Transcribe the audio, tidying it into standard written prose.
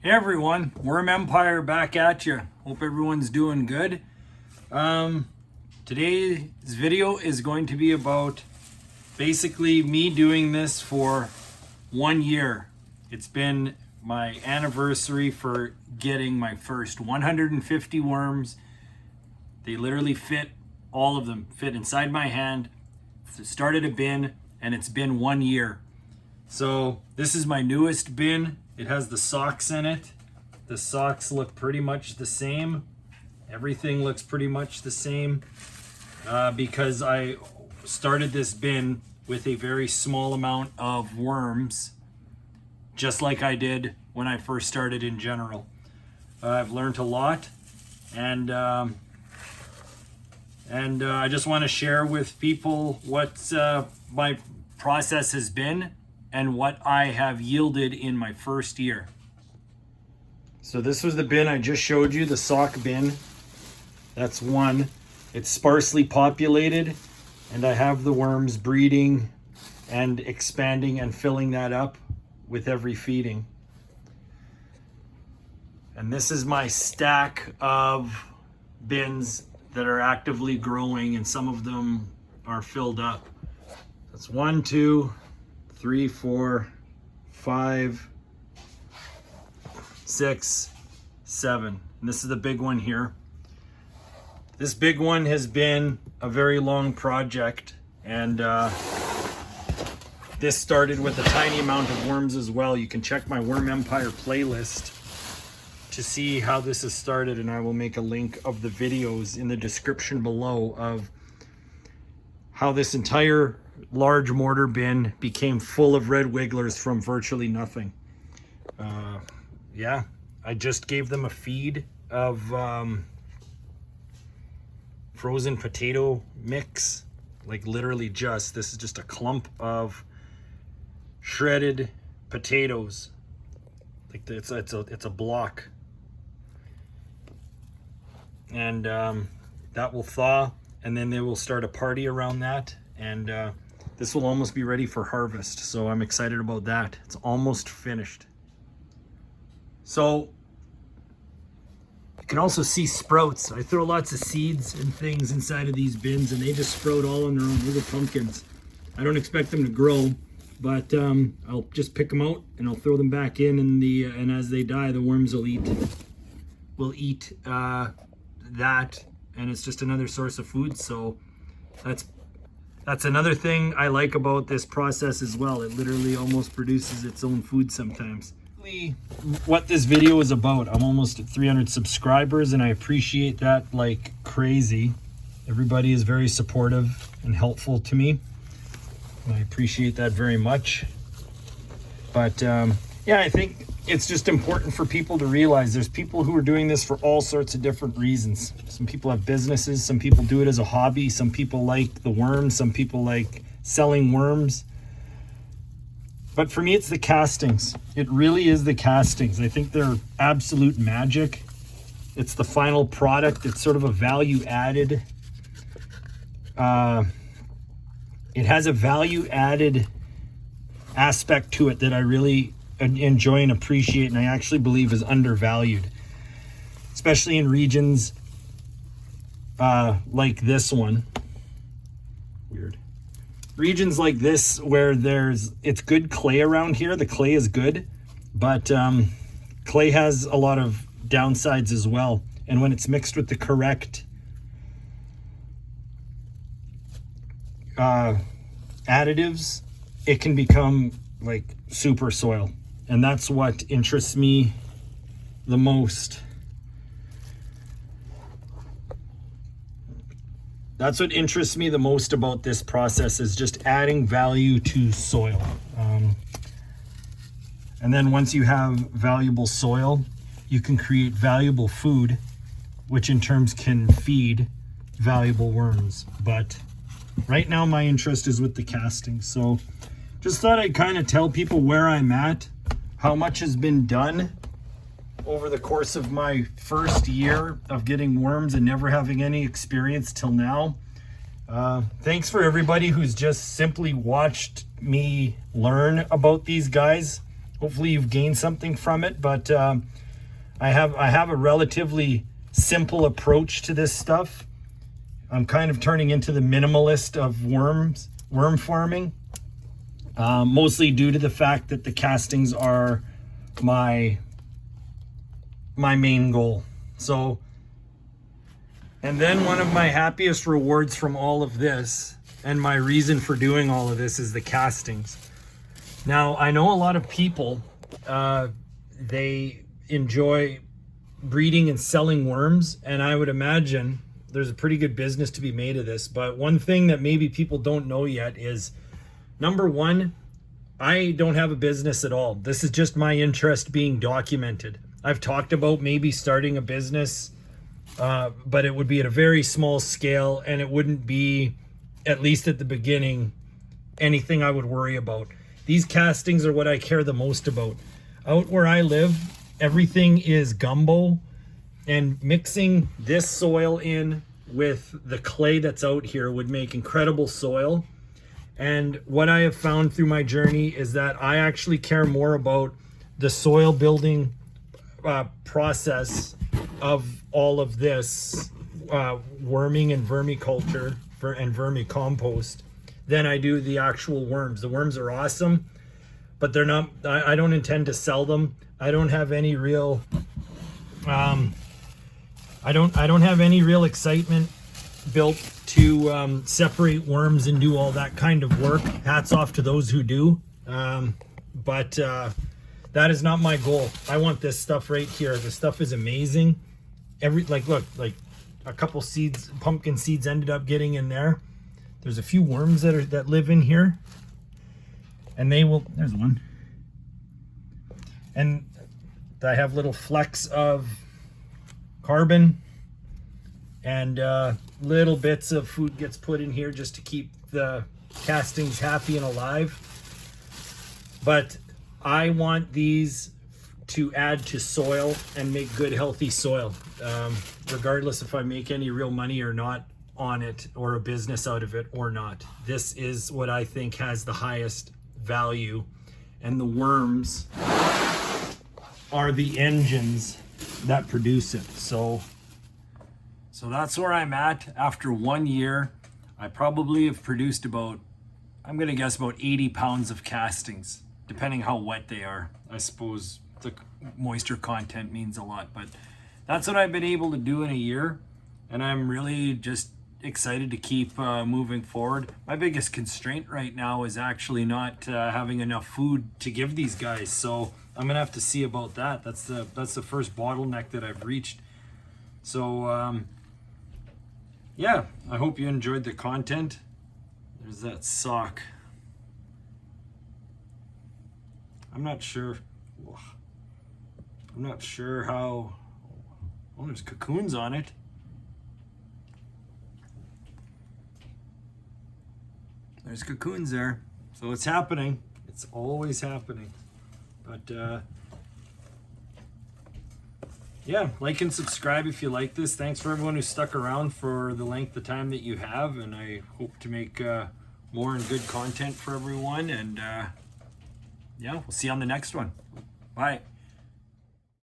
Hey everyone, Worm Empire back at you. Hope everyone's doing good. Today's video is going to be about basically me doing this for 1 year. It's been my anniversary for getting my first 150 worms. They literally fit, all of them fit inside my hand. Started a bin and it's been 1 year. So this is my newest bin. It has the socks in it. The socks look pretty much the same. Everything looks pretty much the same because I started this bin with a very small amount of worms, just like I did when I first started in general. I've learned a lot, and I just want to share with people what my process has been and what I have yielded in my first year. So this was the bin I just showed you, the sock bin. That's one. It's sparsely populated, and I have the worms breeding and expanding and filling that up with every feeding. And this is my stack of bins that are actively growing, and some of them are filled up. That's 1, 2, 3, 4, 5, 6, 7. And this is the big one here. This big one has been a very long project, and this started with a tiny amount of worms as well. You can check my Worm Empire playlist to see how this has started, and I will make a link of the videos in the description below of how this entire large mortar bin became full of red wigglers from virtually nothing. Yeah, I just gave them a feed of frozen potato mix, like literally just, this is just a clump of shredded potatoes. Like it's a block. And that will thaw, and then they will start a party around that, and this will almost be ready for harvest, so I'm excited about that. It's almost finished. So you can also see sprouts. I throw lots of seeds and things inside of these bins, and they just sprout all on their own, little pumpkins. I don't expect them to grow, but I'll just pick them out and I'll throw them back in, and as they die, the worms will eat that, and it's just another source of food. So that's another thing I like about this process as well. It literally almost produces its own food sometimes. What this video is about, I'm almost at 300 subscribers, and I appreciate that like crazy. Everybody is very supportive and helpful to me, and I appreciate that very much. But yeah, I think it's just important for people to realize there's people who are doing this for all sorts of different reasons. Some people have businesses, some people do it as a hobby, some people like the worms, some people like selling worms. But for me, it's the castings. It really is the castings. I think they're absolute magic. It's the final product. It's sort of a value added. It has a value added aspect to it that I really enjoy and appreciate, and I actually believe is undervalued, especially in regions like this one. Weird. Regions like this where it's good clay around here. The clay is good, but clay has a lot of downsides as well, and when it's mixed with the correct additives, it can become like super soil. And that's what interests me the most. That's what interests me the most about this process, is just adding value to soil. And then once you have valuable soil, you can create valuable food, which in turns can feed valuable worms. But right now my interest is with the castings. So just thought I'd kind of tell people where I'm at, how much has been done over the course of my first year of getting worms and never having any experience till now. Thanks for everybody who's just simply watched me learn about these guys hopefully you've gained something from it. But I have a relatively simple approach to this stuff. I'm kind of turning into the minimalist of worm farming, mostly due to the fact that the castings are my main goal. So, and then one of my happiest rewards from all of this, and my reason for doing all of this, is the castings. Now, I know a lot of people, they enjoy breeding and selling worms, and I would imagine there's a pretty good business to be made of this. But one thing that maybe people don't know yet is, number one, I don't have a business at all. This is just my interest being documented. I've talked about maybe starting a business, but it would be at a very small scale, and it wouldn't be, at least at the beginning, anything I would worry about. These castings are what I care the most about. Out where I live, everything is gumbo, and mixing this soil in with the clay that's out here would make incredible soil. And what I have found through my journey is that I actually care more about the soil building process of all of this worming and vermiculture and vermicompost than I do the actual worms. The worms are awesome, but they're not, I don't intend to sell them. I don't have any real I don't have any real excitement built to separate worms and do all that kind of work. Hats off to those who do, but that is not my goal. I want this stuff right here. This stuff is amazing. Look, like a couple seeds, pumpkin seeds ended up getting in there. There's a few worms that live in here, and they will, there's one. And I have little flecks of carbon, and little bits of food gets put in here just to keep the castings happy and alive. But I want these to add to soil and make good, healthy soil, regardless if I make any real money or not on it, or a business out of it or not. This is what I think has the highest value, and the worms are the engines that produce it. So that's where I'm at after 1 year. I probably have produced about, I'm gonna guess, about 80 pounds of castings, depending how wet they are. I suppose the moisture content means a lot, but that's what I've been able to do in a year, and I'm really just excited to keep moving forward. My biggest constraint right now is actually not having enough food to give these guys, so I'm gonna have to see about that. That's the first bottleneck that I've reached. So yeah, I hope you enjoyed the content. There's that sock. I'm not sure how, oh, there's cocoons on it. There's cocoons there. So it's happening. It's always happening. But yeah, like and subscribe if you like this. Thanks for everyone who stuck around for the length of time that you have, and I hope to make more and good content for everyone. And yeah, we'll see you on the next one. Bye.